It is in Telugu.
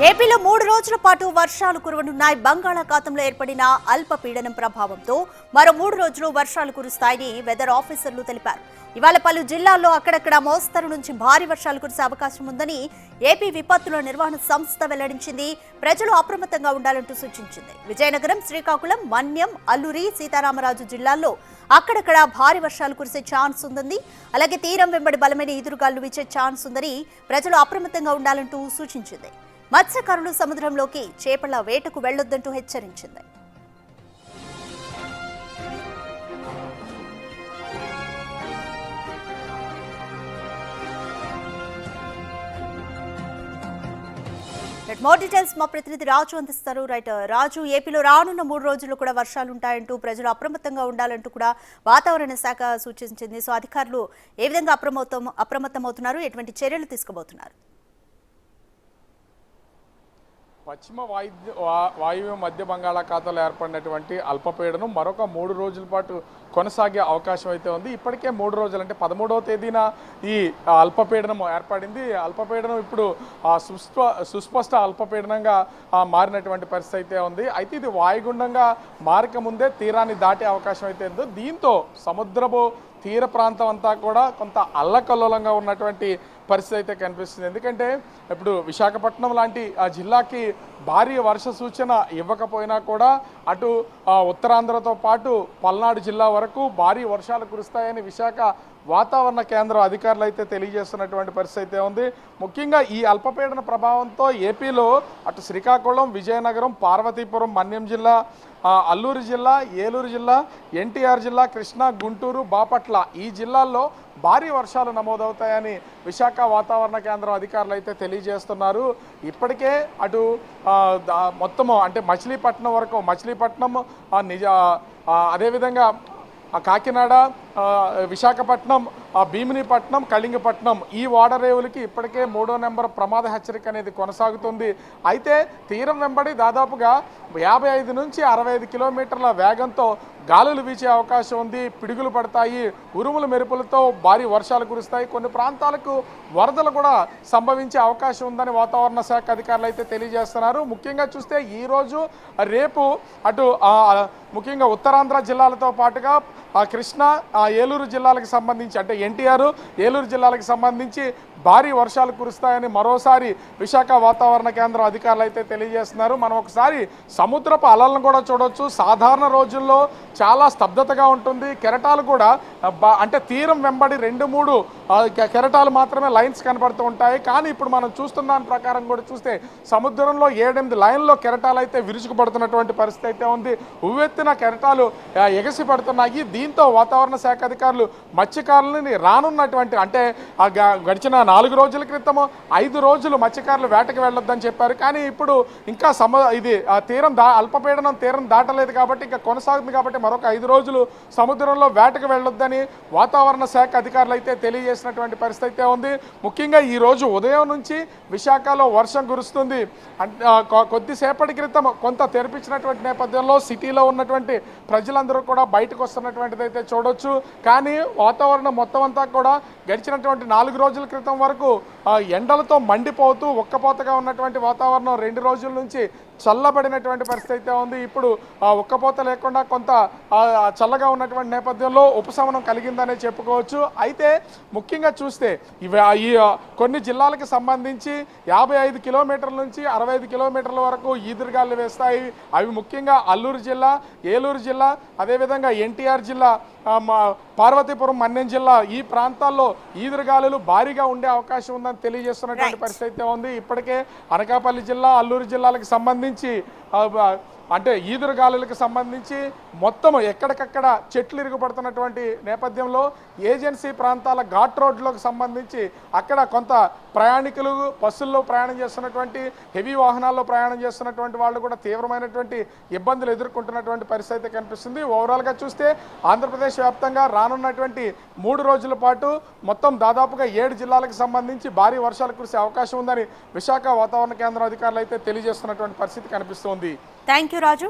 ఏపీలో 3 రోజుల పాటు వర్షాలు కురవనున్నాయి. బంగాళాఖాతంలో ఏర్పడిన అల్పపీడనం ప్రభావంతో మరో 3 రోజులు వర్షాలు కురుస్తాయని వెదర్ ఆఫీసర్లు తెలిపారు. ఇవాళ పలు జిల్లాల్లో అక్కడక్కడ మోస్తరు నుంచి భారీ వర్షాలు కురిసే అవకాశం ఉందని ఏపీ విపత్తుల నిర్వహణ సంస్థ వెల్లడించింది. ప్రజలు అప్రమత్తంగా ఉండాలంటూ సూచించింది. విజయనగరం, శ్రీకాకుళం, మన్యం, అల్లూరి సీతారామరాజు జిల్లాల్లో అక్కడక్కడ భారీ వర్షాలు కురిసే ఛాన్స్ ఉందని, అలాగే తీరం వెంబడి బలమైన ఈదురుగాలు వీచే ఛాన్స్ ఉందని ప్రజలు అప్రమత్తంగా ఉండాలంటూ సూచించింది. మత్స్యకారులు సముద్రంలోకి చేపల వేటకు వెళ్లొద్దంటూ హెచ్చరించింది. మోర్ డీటెయిల్స్ మా ప్రతినిధి రాజు అందిస్తారు. రాజు, ఏపీలో రానున్న 3 రోజులు కూడా వర్షాలు ఉంటాయంటూ ప్రజలు అప్రమత్తంగా ఉండాలంటూ కూడా వాతావరణ శాఖ సూచించింది. సో అధికారులు ఏ విధంగా అప్రమత్తమవుతున్నారు, ఎటువంటి చర్యలు తీసుకోబోతున్నారు? పశ్చిమ వాయువ్య మధ్య బంగాళాఖాతంలో ఏర్పడినటువంటి అల్పపీడనం మరొక 3 రోజుల పాటు కొనసాగే అవకాశం అయితే ఉంది. ఇప్పటికే 3 రోజులు అంటే 13వ తేదీన ఈ అల్పపీడనం ఏర్పడింది. అల్పపీడనం ఇప్పుడు సుస్పష్ట అల్పపీడనంగా మారినటువంటి పరిస్థితి అయితే ఉంది. అయితే ఇది వాయుగుండంగా మారక ముందే తీరాన్ని దాటే అవకాశం అయితే ఉంది. దీంతో సముద్రపు తీర ప్రాంతం అంతా కూడా కొంత అల్లకల్లోలంగా ఉన్నటువంటి పరిస్థితి అయితే కనిపిస్తుంది. ఎందుకంటే ఇప్పుడు విశాఖపట్నం లాంటి ఆ జిల్లాకి భారీ వర్ష సూచన ఇవ్వకపోయినా కూడా అటు ఉత్తరాంధ్రతో పాటు పల్నాడు జిల్లా వరకు భారీ వర్షాలు కురుస్తాయని విశాఖ వాతావరణ కేంద్రం అధికారులు అయితే తెలియజేస్తున్నటువంటి పరిస్థితి అయితే ఉంది. ముఖ్యంగా ఈ అల్పపీడన ప్రభావంతో ఏపీలో అటు శ్రీకాకుళం, విజయనగరం, పార్వతీపురం, మన్యం జిల్లా, అల్లూరు జిల్లా, ఏలూరు జిల్లా, ఎన్టీఆర్ జిల్లా, కృష్ణా, గుంటూరు, బాపట్ల ఈ జిల్లాల్లో భారీ వర్షాలు నమోదవుతాయని విశాఖ వాతావరణ కేంద్రం అధికారులు అయితే తెలియజేస్తున్నారు. ఇప్పటికే అటు మొత్తము అంటే మచిలీపట్నం వరకు, మచిలీపట్నం అదేవిధంగా కాకినాడ, విశాఖపట్నం, భీమినిపట్నం, కళింగపట్నం ఈ ఓడరేవులకి ఇప్పటికే 3వ నెంబర్ ప్రమాద హెచ్చరిక అనేది కొనసాగుతుంది. అయితే తీరం వెంబడి దాదాపుగా 55 నుంచి 65 కిలోమీటర్ల వేగంతో గాలులు వీచే అవకాశం ఉంది. పిడుగులు పడతాయి, ఉరుముల మెరుపులతో భారీ వర్షాలు కురుస్తాయి. కొన్ని ప్రాంతాలకు వరదలు కూడా సంభవించే అవకాశం ఉందని వాతావరణ శాఖ అధికారులు అయితే తెలియజేస్తున్నారు. ముఖ్యంగా చూస్తే ఈరోజు రేపు అటు ముఖ్యంగా ఉత్తరాంధ్ర జిల్లాలతో పాటుగా కృష్ణా, ఏలూరు జిల్లాలకు సంబంధించి అంటే ఎన్టీఆర్, ఏలూరు జిల్లాలకు సంబంధించి భారీ వర్షాలు కురుస్తాయని మరోసారి విశాఖ వాతావరణ కేంద్రం అధికారులు అయితే తెలియజేస్తున్నారు. మనం ఒకసారి సముద్రపు అలలను కూడా చూడవచ్చు. సాధారణ రోజుల్లో చాలా స్తబ్దతగా ఉంటుంది. కెరటాలు కూడా అంటే తీరం వెంబడి 2-3 కెరటాలు మాత్రమే లైన్స్ కనబడుతూ ఉంటాయి. కానీ ఇప్పుడు మనం చూస్తున్న దాని ప్రకారం కూడా చూస్తే సముద్రంలో 7-8 లైన్లో కెరటాలు అయితే విరుచుకుపడుతున్నటువంటి పరిస్థితి అయితే ఉంది. ఉవ్వెత్తిన కెరటాలు ఎగసి పడుతున్నాయి. దీంతో వాతావరణ శాఖ అధికారులు మత్స్యకారులని రానున్నటువంటి అంటే గడిచిన 4 రోజుల క్రితం 5 రోజులు మత్స్యకారులు వేటకు వెళ్ళొద్దని చెప్పారు. కానీ ఇప్పుడు ఇంకా ఇది తీరం అల్పపీడనం తీరం దాటలేదు కాబట్టి ఇంకా కొనసాగుతుంది కాబట్టి మరొక 5 రోజులు సముద్రంలో వేటకు వెళ్ళొద్దని వాతావరణ శాఖ అధికారులు అయితే తెలియజేసినటువంటి పరిస్థితి అయితే ఉంది. ముఖ్యంగా ఈ రోజు ఉదయం నుంచి విశాఖలో వర్షం కురుస్తుంది. కొద్దిసేపటి క్రితం కొంత తెరిపించినటువంటి నేపథ్యంలో సిటీలో ఉన్నటువంటి ప్రజలందరూ కూడా బయటకు వస్తున్నటువంటిది అయితే చూడొచ్చు. కానీ వాతావరణం మొత్తం అంతా కూడా గడిచినటువంటి 4 రోజుల క్రితం వరకు ఎండలతో మండిపోతూ ఒక్కపోతగా ఉన్నటువంటి వాతావరణం 2 రోజుల నుంచి చల్లబడినటువంటి పరిస్థితి అయితే ఉంది. ఇప్పుడు ఒక్కపోత లేకుండా కొంత చల్లగా ఉన్నటువంటి నేపథ్యంలో ఉపశమనం కలిగిందనే చెప్పుకోవచ్చు. అయితే ముఖ్యంగా చూస్తే ఈ కొన్ని జిల్లాలకు సంబంధించి 55 కిలోమీటర్ల నుంచి 65 కిలోమీటర్ల వరకు ఈదురుగాలు వేస్తాయి. అవి ముఖ్యంగా అల్లూరు జిల్లా, ఏలూరు జిల్లా, అదేవిధంగా ఎన్టీఆర్ జిల్లా, పార్వతీపురం, మన్యం జిల్లా ఈ ప్రాంతాల్లో ఈదురుగాలులు భారీగా ఉండే అవకాశం ఉందని తెలియజేస్తున్నటువంటి పరిస్థితి అయితే ఉంది. ఇప్పటికే అనకాపల్లి జిల్లా, అల్లూరు జిల్లాలకు సంబంధించి అంటే ఈదురుగాలులకు సంబంధించి మొత్తం ఎక్కడికక్కడ చెట్లు ఇరుగుపడుతున్నటువంటి నేపథ్యంలో ఏజెన్సీ ప్రాంతాల ఘాట్ రోడ్లకు సంబంధించి అక్కడ కొంత ప్రయాణికులు బస్సుల్లో ప్రయాణం చేస్తున్నటువంటి హెవీ వాహనాల్లో ప్రయాణం చేస్తున్నటువంటి వాళ్ళు కూడా తీవ్రమైనటువంటి ఇబ్బందులు ఎదుర్కొంటున్నటువంటి పరిస్థితి కనిపిస్తుంది. ఓవరాల్గా చూస్తే ఆంధ్రప్రదేశ్ వ్యాప్తంగా రానున్నటువంటి 3 రోజుల పాటు మొత్తం దాదాపుగా 7 జిల్లాలకు సంబంధించి భారీ వర్షాలు కురిసే అవకాశం ఉందని విశాఖ వాతావరణ కేంద్రం అధికారులు అయితే తెలియజేస్తున్నటువంటి పరిస్థితి కనిపిస్తోంది. Thank you Raju.